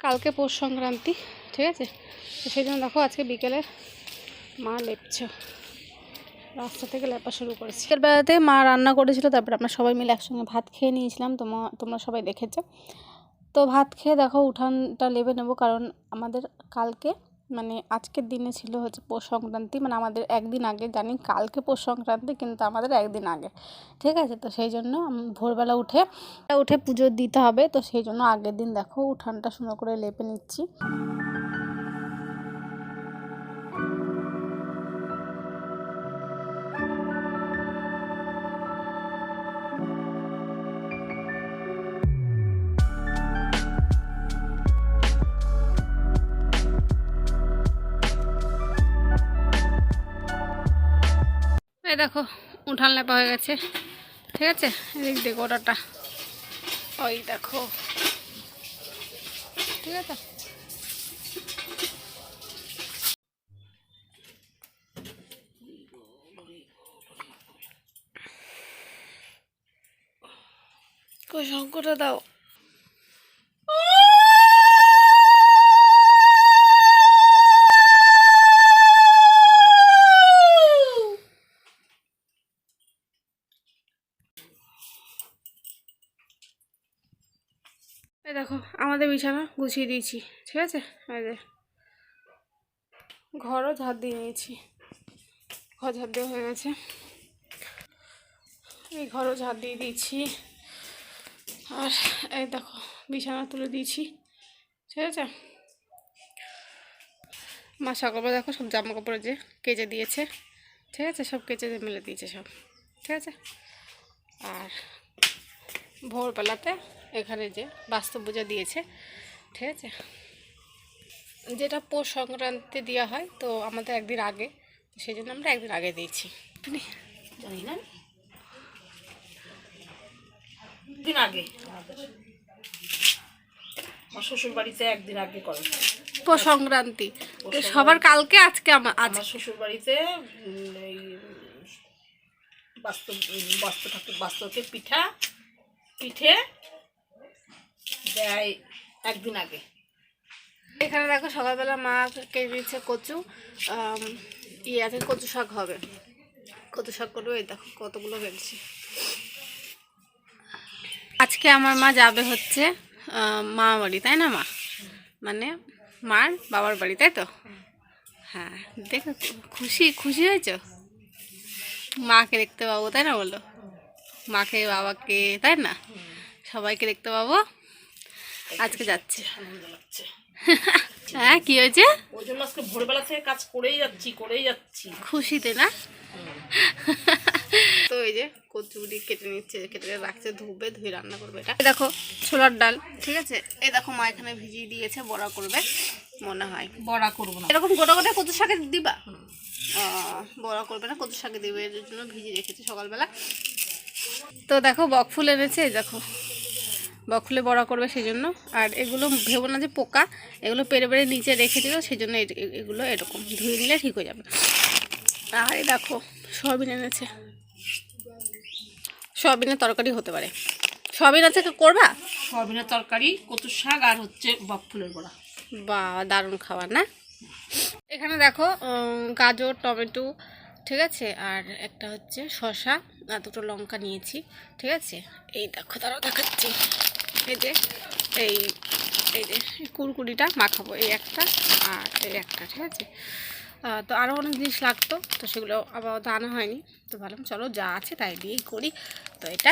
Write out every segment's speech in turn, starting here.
কালকে পৌষ সংক্রান্তি, ঠিক আছে। তো সেই জন্য দেখো আজকে বিকেলে মা লেপছে, রাস্তা থেকে লেপা শুরু করেছি। বিকেল বেলাতে মা রান্না করেছিল, তারপর আমরা সবাই মিলে একসঙ্গে ভাত খেয়ে নিয়েছিলাম। তোমরা সবাই দেখেছো। তো ভাত খেয়ে দেখো উঠানটা লেপে নেবো, কারণ আমাদের কালকে মানে আজকের দিনে ছিল হচ্ছে পৌষ সংক্রান্তি, মানে আমাদের একদিন আগে। জানি কালকে পৌষ সংক্রান্তি, কিন্তু আমাদের একদিন আগে, ঠিক আছে। তো সেই জন্য ভোরবেলা উঠে পুজো দিতে হবে। তো সেই জন্য আগের দিন দেখো উঠানটা সুন্দর করে লেপে নিচ্ছি। এই দেখো উঠান লেপা হয়ে গেছে, ঠিক আছে। এদিক দিয়ে গোটাটা ওই দেখো, ঠিক আছে। কই শঙ্করটা দাও। এই দেখো আমাদের বিছানা গুছিয়ে দিয়েছি, ঠিক আছে। এই যে ঘরও ঝাড় দিয়ে নিয়েছি, ঘর ঝাড় দেওয়া হয়ে গেছে। এই ঘরও ঝাড় দিয়ে দিয়েছি, আর এই দেখো বিছানা তুলে দিয়েছি, ঠিক আছে। মা সকালবেলা দেখো সব জামা কাপড় যে কেচে দিয়েছে, ঠিক আছে, সব কেচে দিয়ে মেলে দিয়েছে সব, ঠিক আছে। আর ভোরবেলাতে এখানে যে বাস্তু পূজা দিয়েছে, ঠিক আছে, যেটা পৌষ সংক্রান্তি দেওয়া হয়। তো আমাদের একদিন আগে, সেই জন্য আমরা একদিন আগে দিয়েছি। জানি না দিন আগে আমার শ্বশুর বাড়িতে একদিন আগে করে পৌষ সংক্রান্তি, তো সবার কালকে, আজকে আমার শ্বশুর বাড়িতে এই বাস্তবকে পিঠে দেয় একদিন আগে। এখানে দেখো সকালবেলা মা কেটে দিচ্ছে কচু, আছে কচু শাক হবে, কচু শাক করবো। এই দেখো কতগুলো কেটেছি। আজকে আমার মা যাবে হচ্ছে মা বাড়ি, তাই না মা, মানে মার বাবার বাড়ি, তাই তো। হ্যাঁ, দেখো খুশি হয়েছ, মাকে দেখতে পাবো, তাই না বলো। মাকে বাবাকে, তাই না, সবাইকে দেখতে পাবো। আজকে যাচ্ছে, আনন্দ লাগছে। হ্যাঁ কি হয়েছে, ওই জন্য আজকে ভোরবেলা থেকে কাজ করেই যাচ্ছি খুশিতে না। তো এই যে কচুরি কেটে নিচ্ছে, কেটে রাখছে, ধুবে, ধুয়ে রান্না করবে। এটা দেখো ছোলার ডাল, ঠিক আছে। এই দেখো মা এখানে ভিজিয়ে দিয়েছে, বড়া করবে মনে হয়। বড়া করবো না, এরকম গোটা গোটা কচু শাকে দিবা, বড়া করবে না, কচু শাকে দিবে, এর জন্য ভিজিয়ে রেখেছে সকালবেলা। তো দেখো বকফুল এনেছে, এই দেখো বকফুলে বড়া করবে সেই জন্য। আর এগুলো ভেবো না যে পোকা, এগুলো পেরে নিচে রেখে দিল, সেই জন্য এগুলো এরকম ধুয়ে নিলে ঠিক হয়ে যাবে। আর এই দেখো সয়াবিন এনেছে, সয়াবিনের তরকারি হতে পারে। সয়াবিন আছে করবা, সয়াবিনের তরকারি, কচুর শাক, আর হচ্ছে বকফুলের বড়া। বা দারুণ খাবার না। এখানে দেখো গাজর, টমেটো, ঠিক আছে, আর একটা হচ্ছে শসা, আর দুটো লঙ্কা নিয়েছি, ঠিক আছে। এই দেখো তারাও দেখাচ্ছি, এই যে এই যে কুরকুরিটা মাখাবো, এই একটা আর এই একটা, ঠিক আছে। তো আরও অনেক জিনিস লাগতো, তো সেগুলো আপাতত আনা হয়নি। তো ভাবলাম চলো যা আছে তাই দিয়েই করি। তো এটা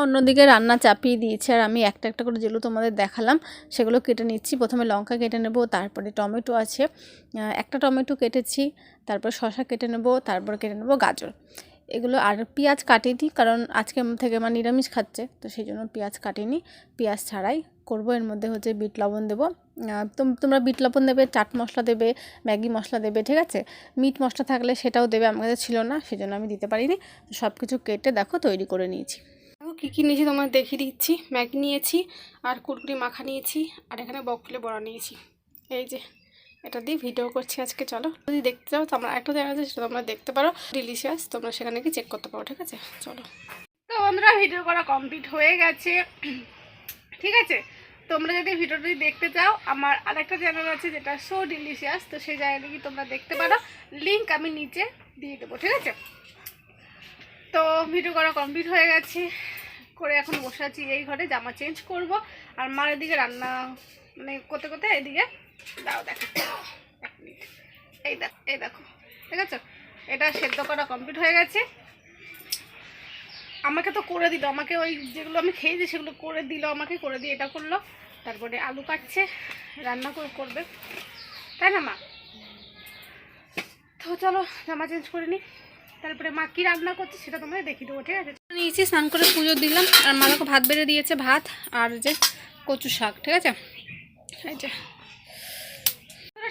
অন্যদিকে রান্না চাপিয়ে দিয়েছে, আর আমি একটা একটা করে যেগুলো তোমাদের দেখালাম সেগুলো কেটে নিচ্ছি। প্রথমে লঙ্কা কেটে নেব, তারপরে টমেটো আছে, একটা টমেটো কেটেছি, তারপর শসা কেটে নেব, তারপর কেটে নেব গাজর, এগুলো। আর পেঁয়াজ কাটিনি, কারণ আজকে থেকে আমার নিরামিষ খাচ্ছে, তো সেই জন্য পেঁয়াজ কাটিনি, পেঁয়াজ ছাড়াই করব। এর মধ্যে হচ্ছে বিট লবণ দেবো, তোমরা বিট লবণ দেবে, চাট মশলা দেবে, ম্যাগি মশলা দেবে, ঠিক আছে। মিট মশলা থাকলে সেটাও দেবে, আমার কাছে ছিল না, সেজন্য আমি দিতে পারিনি। তো সব কিছু কেটে দেখো তৈরি করে নিয়েছি। দেখো কী কী নিয়েছি তোমার দেখিয়ে দিচ্ছি। ম্যাগি নিয়েছি, আর কুরকুরি মাখা নিয়েছি, আর এখানে বকফুলে বড়া নিয়েছি। এই যে এটা দিয়ে ভিডিও করছি আজকে। চলো যদি দেখতে চাও, তোমরা একটা জায়গা আছে সেটা তোমরা দেখতে পারো, ডিলিশিয়াস, তোমরা সেখানে গিয়ে চেক করতে পারো, ঠিক আছে। চলো, তো বন্ধুরা ভিডিও করা কমপ্লিট হয়ে গেছে, ঠিক আছে। তোমরা যদি ভিডিওটি দেখতে চাও, আমার আরেকটা চ্যানেল আছে যেটা সো ডিলিশিয়াস, তো সেই জায়গাটা কি তোমরা দেখতে পারো, লিঙ্ক আমি নিচে দিয়ে দেবো, ঠিক আছে। তো ভিডিও করা কমপ্লিট হয়ে গেছে, করে এখন বসে আছি এই ঘরে, জামা চেঞ্জ করব। আর মার এদিকে রান্না মানে করতে করতে এদিকে দাও দেখো, এক মিনিট, এই দেখো ঠিক আছে, এটা সেদ্ধ করা কমপ্লিট হয়ে গেছে। আমাকে তো করে দিল, আমাকে ওই যেগুলো আমি খেয়েছি সেগুলো করে দিল, আমাকে করে দিয়ে এটা করলো। তারপরে আলু কাটছে, রান্না করবে, তাই না মা? তো চলো জামা চেঞ্জ করে নিই, তারপরে মা কী রান্না করছে সেটা তোমরা দেখিয়ে দেবো, ঠিক আছে। নিয়েছি, স্নান করে পুজো দিলাম, আর মা দেখো ভাত বেড়ে দিয়েছে, ভাত আর যে কচু শাক, ঠিক আছে। এই যে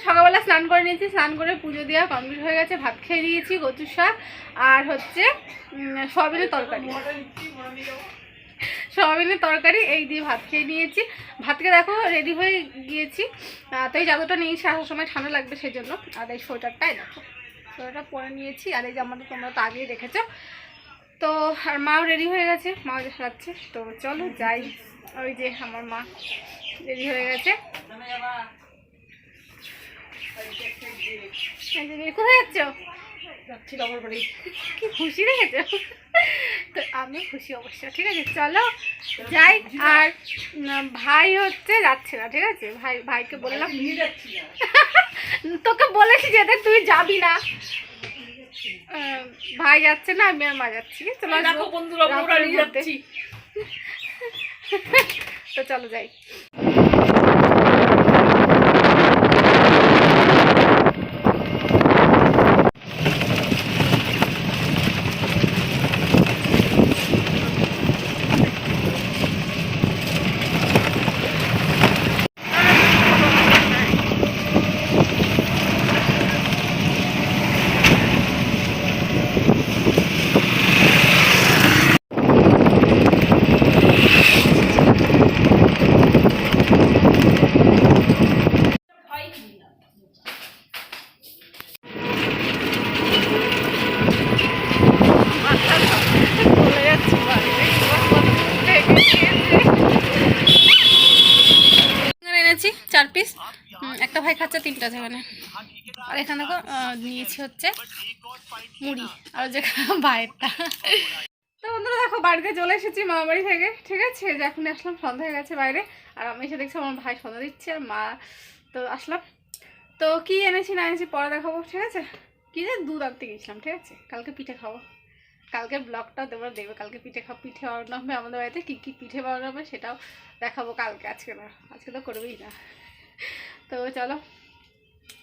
সকালবেলা স্নান করে নিয়েছি, স্নান করে পুজো দেওয়া কমপ্লিট হয়ে গেছে, ভাত খেয়ে দিয়েছি, কচু শাক আর হচ্ছে সয়াবিনের তরকারি, সয়াবিনের তরকারি এই দিয়ে ভাত খেয়ে নিয়েছি। ভাতকে দেখো রেডি হয়ে গিয়েছি, তো এই চাদরটা নিয়েছি, আসার সময় ঠান্ডা লাগবে সেই জন্য। আর এই সোয়েটারটাই দেখো, সোয়েটারটা পরে নিয়েছি। আর এই যে আমাদের তোমরা তো আগেই দেখেছো। তো আর মাও রেডি হয়ে গেছে, মাও যাচ্ছে। তো চলো যাই, ওই যে আমার মা রেডি হয়ে গেছে। কোথায় যাচ্ছ? যাচ্ছি বাবার বাড়ি। কি খুশি দেখেছো? তো আমিও খুশি অবশ্য, ঠিক আছে চলো যাই। আর ভাই হচ্ছে যাচ্ছে না, ঠিক আছে, ভাইকে বললাম তোকে বলেছি যেতে, তুই যাবি না। ভাই যাচ্ছে না, আমি আর মা যাচ্ছি, চলো দেখো বন্ধুরা, আমরা নিয়ে যাচ্ছি। তো চলো যাই। এনেছি 4 পিস, একটা ভাই খাচ্ছে 3টা সেখানে। আর এখানে দেখো নিয়েছি হচ্ছে মুড়ি, আর যে ভাইয়েরটা। তো বন্ধুরা দেখো বাড়িতে চলে এসেছি মামা বাড়ি থেকে, ঠিক আছে, যে এখন আসলাম, সন্ধ্যা হয়ে গেছে বাইরে। আর আমি এসে দেখছি আমার ভাই সন্ধ্যা দিচ্ছে, আর মা তো আসলাম। তো কি এনেছি না এনেছি পরে দেখাবো, ঠিক আছে। কি যে দুধ আনতে গেছিলাম, ঠিক আছে, কালকে পিঠে খাবো, কালকে ব্লগটা তোমরা দেখবে, কালকে পিঠে বানানো হবে আমাদের বাড়িতে, কী কী পিঠে বানানো হবে সেটাও দেখাবো কালকে, আজকে না, আজকে তো করবেই না। তো চলো